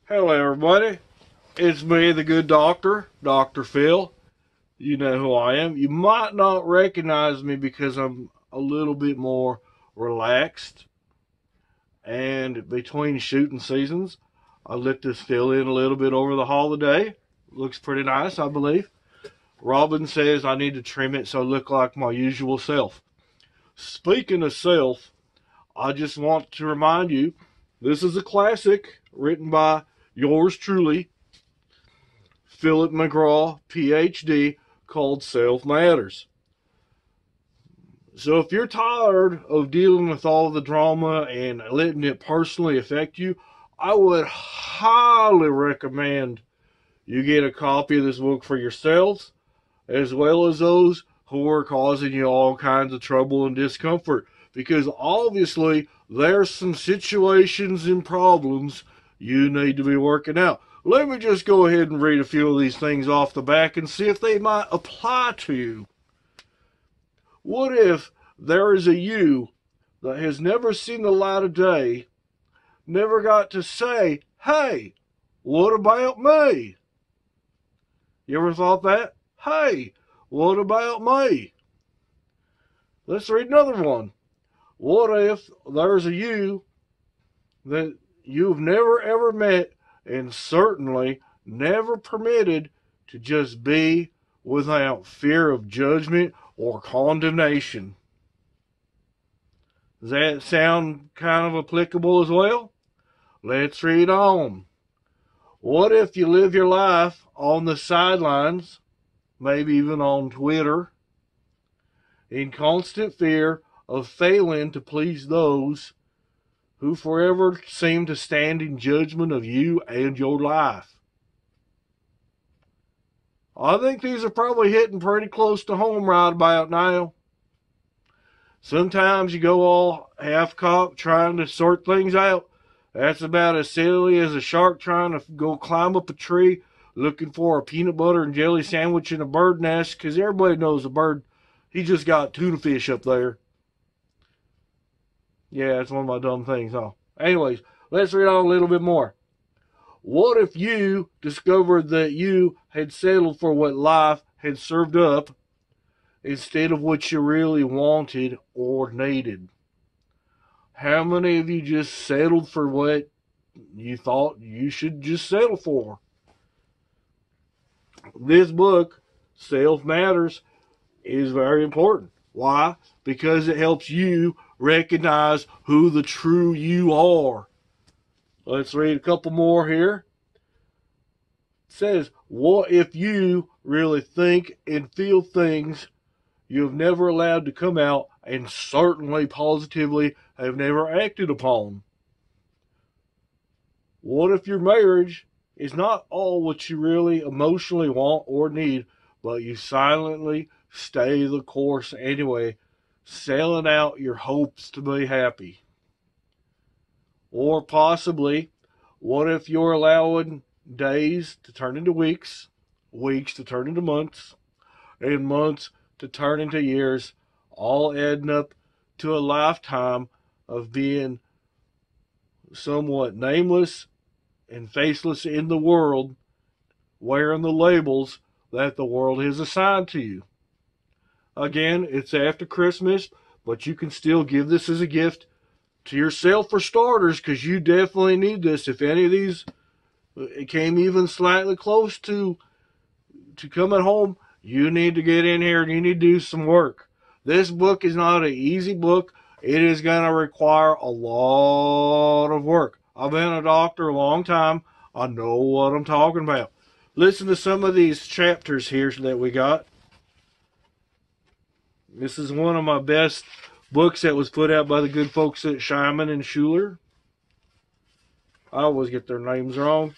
Hello, everybody. It's me, the good doctor, Dr. Phil. You know who I am. You might not recognize me because I'm a little bit more relaxed. And between shooting seasons, I let this fill in a little bit over the holiday. Looks pretty nice, I believe. Robin says I need to trim it so I look like my usual self. Speaking of self, I just want to remind you, this is a classic written by yours truly, Philip McGraw, PhD, called Self Matters. So if you're tired of dealing with all the drama and letting it personally affect you, I would highly recommend you get a copy of this book for yourselves, as well as those who are causing you all kinds of trouble and discomfort. Because obviously, there's some situations and problems you need to be working out. Let me just go ahead and read a few of these things off the back and see if they might apply to you. What if there is a you that has never seen the light of day, never got to say, hey, what about me? You ever thought that? Hey, what about me? Let's read another one. What if there's a you that you've never ever met and certainly never permitted to just be without fear of judgment or condemnation? Does that sound kind of applicable as well? Let's read on. What if you live your life on the sidelines, maybe even on Twitter, in constant fear of failing to please those who forever seem to stand in judgment of you and your life? I think these are probably hitting pretty close to home right about now. Sometimes you go all half-cocked trying to sort things out. That's about as silly as a shark trying to go climb up a tree looking for a peanut butter and jelly sandwich in a bird nest, because everybody knows a bird, he just got tuna fish up there. Yeah, it's one of my dumb things, huh? Anyways, let's read on a little bit more. What if you discovered that you had settled for what life had served up instead of what you really wanted or needed? How many of you just settled for what you thought you should just settle for? This book, Self Matters, is very important. Why? Because it helps you recognize who the true you are. Let's read a couple more here. It says, what if you really think and feel things you have never allowed to come out and certainly positively have never acted upon? What if your marriage is not all what you really emotionally want or need, but you silently stay the course anyway, selling out your hopes to be happy? Or possibly, what if you're allowing days to turn into weeks, weeks to turn into months, and months to turn into years, all adding up to a lifetime of being somewhat nameless and faceless in the world, wearing the labels that the world has assigned to you? Again, it's after Christmas, but you can still give this as a gift to yourself for starters, because you definitely need this. If any of these came even slightly close to coming home, you need to get in here and you need to do some work. This book is not an easy book. It is going to require a lot of work. I've been a doctor a long time. I know what I'm talking about. Listen to some of these chapters here that we got. This is one of my best books that was put out by the good folks at Simon and Schuler. I always get their names wrong.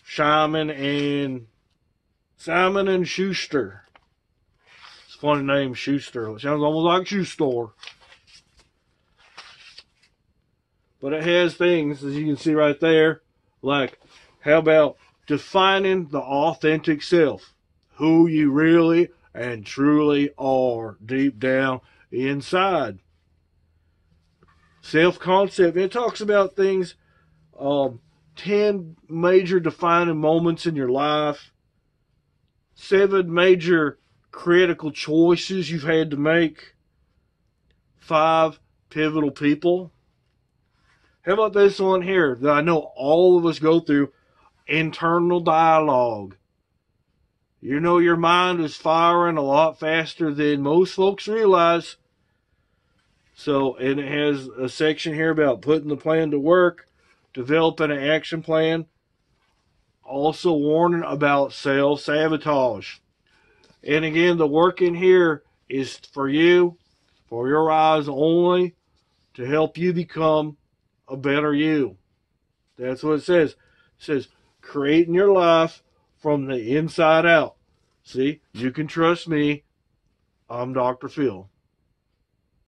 Simon and Schuster. It's a funny name, Schuster. It sounds almost like a shoe store. But it has things, as you can see right there, like, how about defining the authentic self? Who you really and truly are deep down inside. Self-concept. It talks about things 10 major defining moments in your life, 7 major critical choices you've had to make, 5 pivotal people. How about this one here that I know all of us go through? Internal dialogue. You know, your mind is firing a lot faster than most folks realize. So, and it has a section here about putting the plan to work, developing an action plan. Also warning about self-sabotage. And again, the work in here is for you, for your eyes only, to help you become a better you. That's what it says. It says, creating your life from the inside out. See, you can trust me. I'm Dr. Phil.